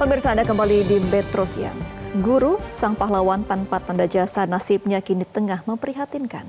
Pemirsa, Anda kembali di Metro Siang. Guru, sang pahlawan tanpa tanda jasa, nasibnya kini tengah memprihatinkan.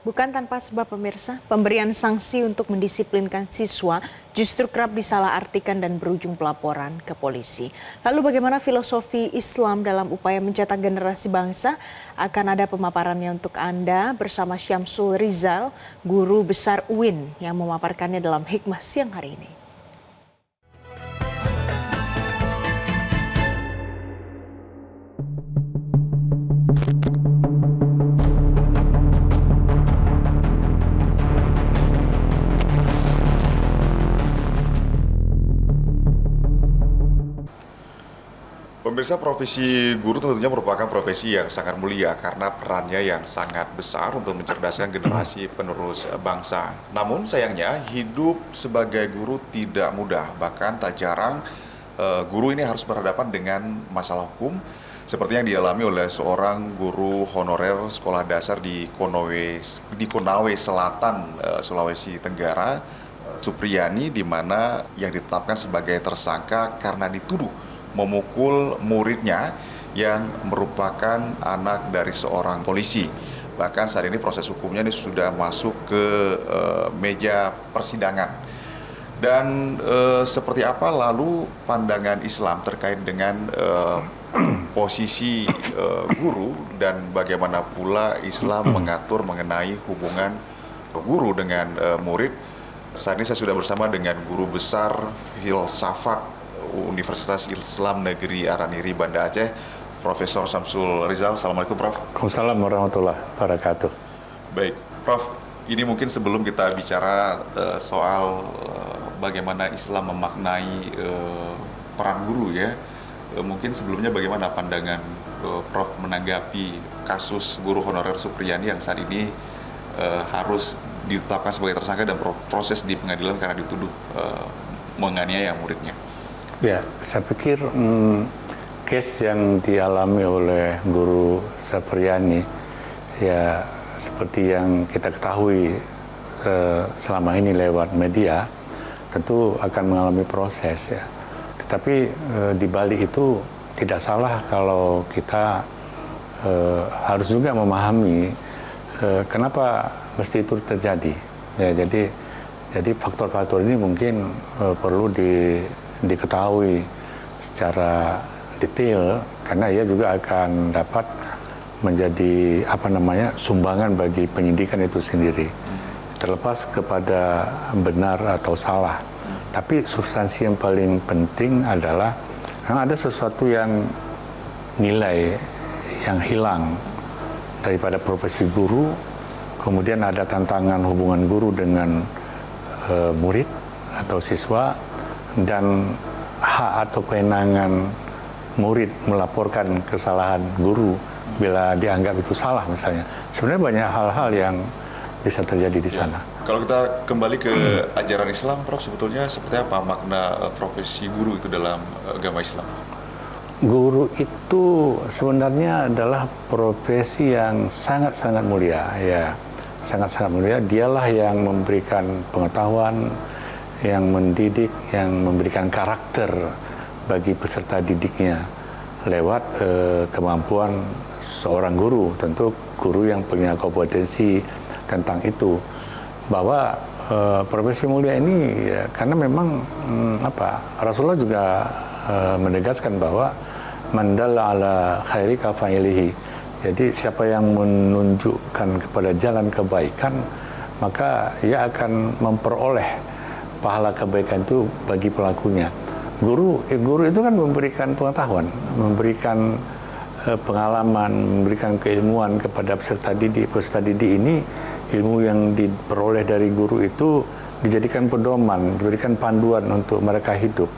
Bukan tanpa sebab pemirsa, pemberian sanksi untuk mendisiplinkan siswa justru kerap disalahartikan dan berujung pelaporan ke polisi. Lalu bagaimana filosofi Islam dalam upaya mencetak generasi bangsa? Akan ada pemaparannya untuk Anda bersama Syamsul Rizal, guru besar UIN yang memaparkannya dalam Hikmah Siang hari ini. Pemirsa, profesi guru tentunya merupakan profesi yang sangat mulia karena perannya yang sangat besar untuk mencerdaskan generasi penerus bangsa. Namun sayangnya hidup sebagai guru tidak mudah, bahkan tak jarang guru ini harus berhadapan dengan masalah hukum seperti yang dialami oleh seorang guru honorer sekolah dasar di Konawe Selatan, Sulawesi Tenggara, Supriyani, di mana yang ditetapkan sebagai tersangka karena dituduh memukul muridnya yang merupakan anak dari seorang polisi. Bahkan saat ini proses hukumnya ini sudah masuk ke meja persidangan. Dan seperti apa lalu pandangan Islam terkait dengan posisi guru dan bagaimana pula Islam mengatur mengenai hubungan guru dengan murid? Saat ini saya sudah bersama dengan guru besar filsafat Universitas Islam Negeri Araniri, Banda Aceh, Profesor Syamsul Rizal. Assalamualaikum, Prof. Waalaikumsalam warahmatullahi wabarakatuh. Baik, Prof. Ini mungkin sebelum kita bicara soal bagaimana Islam memaknai peran guru ya, mungkin sebelumnya bagaimana pandangan Prof menanggapi kasus guru honorer Supriyani yang saat ini harus ditetapkan sebagai tersangka dan proses di pengadilan karena dituduh menganiaya muridnya. Ya, saya pikir case yang dialami oleh guru Supriyani ya seperti yang kita ketahui selama ini lewat media tentu akan mengalami proses ya. Tetapi di balik itu tidak salah kalau kita harus juga memahami kenapa mesti itu terjadi. Ya, jadi faktor-faktor ini mungkin perlu diketahui secara detail karena ia juga akan dapat menjadi sumbangan bagi penyidikan itu sendiri, terlepas kepada benar atau salah. Tapi substansi yang paling penting adalah ada sesuatu yang nilai yang hilang daripada profesi guru, kemudian ada tantangan hubungan guru dengan murid atau siswa, dan hak atau kewenangan murid melaporkan kesalahan guru bila dianggap itu salah misalnya. Sebenarnya banyak hal-hal yang bisa terjadi di sana. Kalau kita kembali ke ajaran Islam, Prof, sebetulnya seperti apa makna profesi guru itu dalam agama Islam? Guru itu sebenarnya adalah profesi yang sangat-sangat mulia, ya, sangat-sangat mulia. Dialah yang memberikan pengetahuan, yang mendidik, yang memberikan karakter bagi peserta didiknya lewat kemampuan seorang guru. Tentu guru yang punya kompetensi tentang itu, bahwa profesi mulia ini ya, karena memang Rasulullah juga menegaskan bahwa mandalla ala khairi kafa'ilihi. Jadi siapa yang menunjukkan kepada jalan kebaikan, maka ia akan memperoleh pahala kebaikan itu bagi pelakunya. Guru itu kan memberikan pengetahuan, memberikan pengalaman, memberikan keilmuan kepada peserta didik. Peserta didik ini ilmu yang diperoleh dari guru itu dijadikan pedoman, diberikan panduan untuk mereka hidup.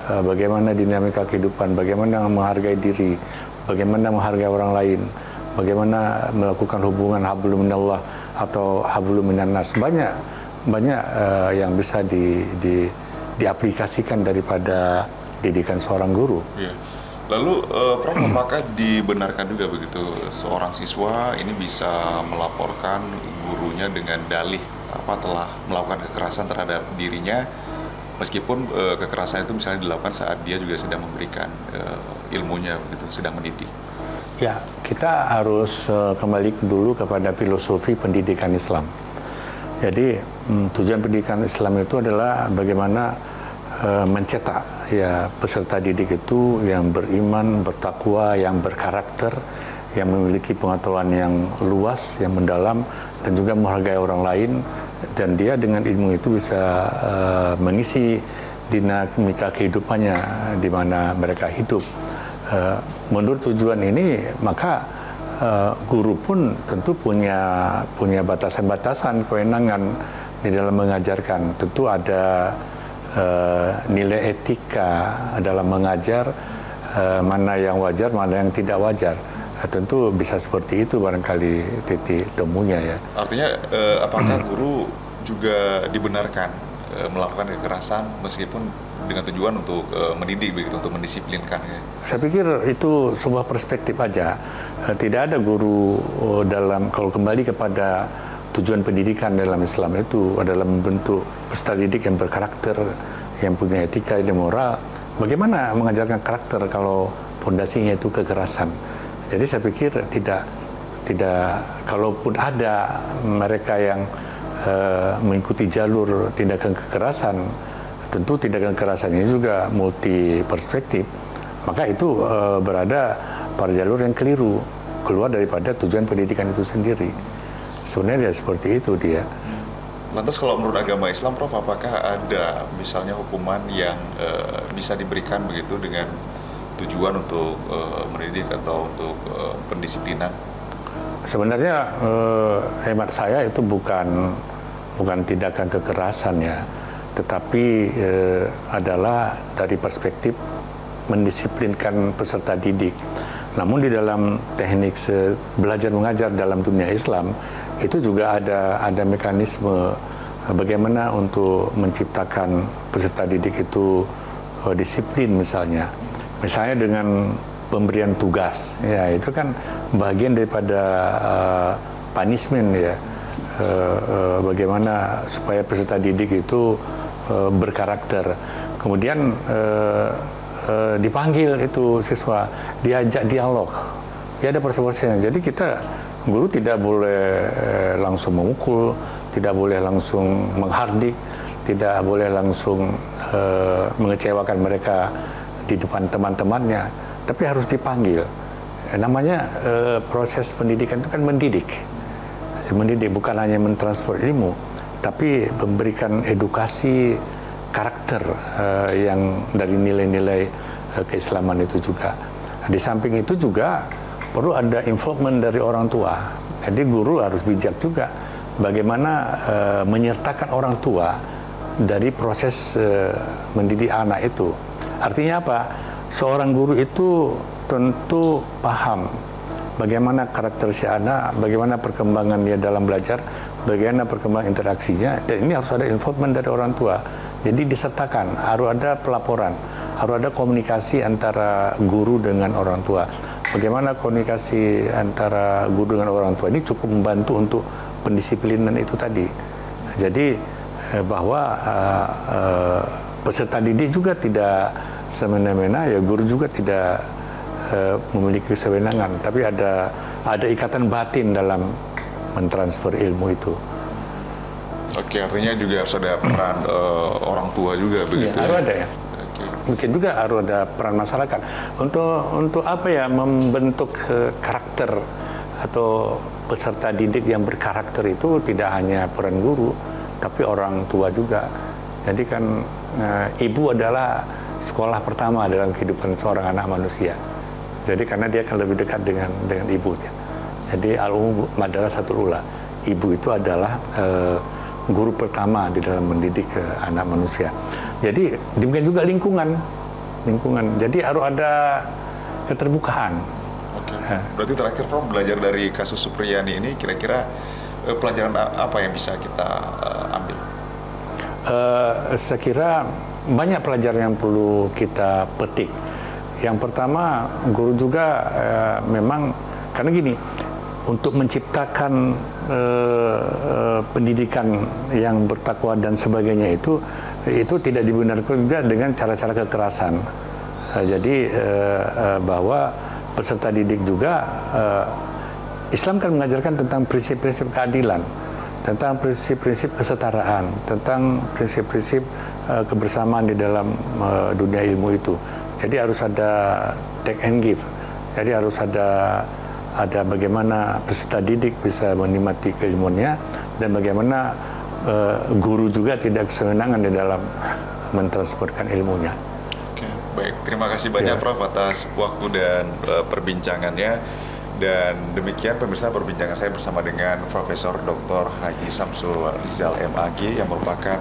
Bagaimana dinamika kehidupan, bagaimana menghargai diri, bagaimana menghargai orang lain, bagaimana melakukan hubungan hablum minallah atau hablum minannas. Banyak yang bisa diaplikasikan daripada didikan seorang guru. Iya. Lalu, Prof, apakah dibenarkan juga begitu seorang siswa ini bisa melaporkan gurunya dengan dalih telah melakukan kekerasan terhadap dirinya Meskipun kekerasan itu misalnya dilakukan saat dia juga sedang memberikan ilmunya, begitu, sedang mendidik. Ya, kita harus kembali dulu kepada filosofi pendidikan Islam. Jadi tujuan pendidikan Islam itu adalah bagaimana mencetak ya peserta didik itu yang beriman, bertakwa, yang berkarakter, yang memiliki pengetahuan yang luas, yang mendalam, dan juga menghargai orang lain, dan dia dengan ilmu itu bisa mengisi dinamika kehidupannya di mana mereka hidup. Menurut tujuan ini, maka guru pun tentu punya batasan-batasan kewenangan di dalam mengajarkan. Tentu ada nilai etika dalam mengajar, mana yang wajar, mana yang tidak wajar. Tentu bisa seperti itu barangkali titik temunya ya. Artinya apakah guru juga dibenarkan melakukan kekerasan meskipun dengan tujuan untuk mendidik, begitu, untuk mendisiplinkan? Ya? Saya pikir itu sebuah perspektif aja. Tidak ada guru kalau kembali kepada tujuan pendidikan dalam Islam itu adalah membentuk peserta didik yang berkarakter, yang punya etika dan moral. Bagaimana mengajarkan karakter kalau fondasinya itu kekerasan? Jadi saya pikir tidak kalaupun ada mereka yang mengikuti jalur tindakan kekerasan, tentu tindakan kekerasan ini juga multi perspektif, maka itu berada pada jalur yang keliru, keluar daripada tujuan pendidikan itu sendiri. Sebenarnya seperti itu dia. Lantas kalau menurut agama Islam, Prof, apakah ada misalnya hukuman yang bisa diberikan begitu dengan tujuan untuk mendidik atau untuk pendisiplinan? Sebenarnya hemat saya itu bukan tindakan kekerasan ya, tetapi adalah dari perspektif mendisiplinkan peserta didik. Namun di dalam teknik belajar mengajar dalam dunia Islam itu juga ada mekanisme bagaimana untuk menciptakan peserta didik itu disiplin misalnya dengan pemberian tugas, ya itu kan bagian daripada punishment ya. Bagaimana supaya peserta didik itu berkarakter, kemudian dipanggil itu siswa, diajak dialog, ya ada proses-prosesnya. Jadi kita guru tidak boleh langsung memukul, tidak boleh langsung menghardik, tidak boleh langsung mengecewakan mereka di depan teman-temannya, tapi harus dipanggil. Namanya proses pendidikan itu kan mendidik, bukan hanya mentransfer ilmu, tapi memberikan edukasi karakter yang dari nilai-nilai keislaman itu juga. Di samping itu juga perlu ada involvement dari orang tua. Jadi guru harus bijak juga bagaimana menyertakan orang tua dari proses mendidik anak itu. Artinya apa? Seorang guru itu tentu paham bagaimana karakter si anak, bagaimana perkembangan dia dalam belajar, bagaimana perkembangan interaksinya, dan ini harus ada involvement dari orang tua. Jadi disertakan, harus ada pelaporan, harus ada komunikasi antara guru dengan orang tua. Bagaimana komunikasi antara guru dengan orang tua ini cukup membantu untuk pendisiplinan itu tadi. Jadi bahwa peserta didik juga tidak semena-mena, ya guru juga tidak memiliki kewenangan, tapi ada ikatan batin dalam mentransfer ilmu itu. Oke, artinya juga harus ada peran orang tua juga begitu ya? Harus ada ya. Oke. Mungkin juga harus ada peran masyarakat untuk apa ya, membentuk karakter atau peserta didik yang berkarakter itu tidak hanya peran guru, tapi orang tua juga. Jadi kan ibu adalah sekolah pertama dalam kehidupan seorang anak manusia. Jadi karena dia akan lebih dekat dengan ibunya. Jadi al-ummu madrasatul ula. Ibu itu adalah guru pertama di dalam mendidik anak manusia. Jadi demikian juga lingkungan. Jadi harus ada keterbukaan. Oke. Berarti terakhir, Prof, belajar dari kasus Supriyani ini, kira-kira pelajaran apa yang bisa kita ambil? Saya kira banyak pelajaran yang perlu kita petik. Yang pertama, guru juga memang, karena gini, untuk menciptakan pendidikan yang bertakwa dan sebagainya itu itu tidak dibenarkan juga dengan cara-cara kekerasan. Jadi bahwa peserta didik juga Islam kan mengajarkan tentang prinsip-prinsip keadilan, tentang prinsip-prinsip kesetaraan, tentang prinsip-prinsip kebersamaan di dalam dunia ilmu itu. Jadi harus ada take and give. Jadi harus ada bagaimana peserta didik bisa menikmati keilmuannya dan bagaimana guru juga tidak kesenangan di dalam mentransportkan ilmunya. Oke, baik. Terima kasih banyak Prof atas waktu dan perbincangannya. Dan demikian pemirsa perbincangan saya bersama dengan Profesor Dr. Haji Samsul Rizal MAG yang merupakan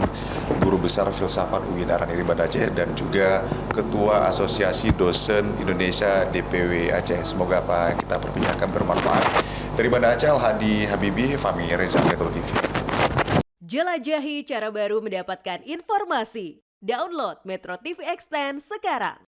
Guru Besar Filsafat UIN Araniri Banda Aceh dan juga Ketua Asosiasi Dosen Indonesia DPW Aceh. Semoga apa yang kita perbincangkan bermanfaat. Dari Banda Aceh, Al-Hadi Habibi, Fahmi Reza, Metro TV. Jelajahi cara baru mendapatkan informasi. Download Metro TV Extend sekarang.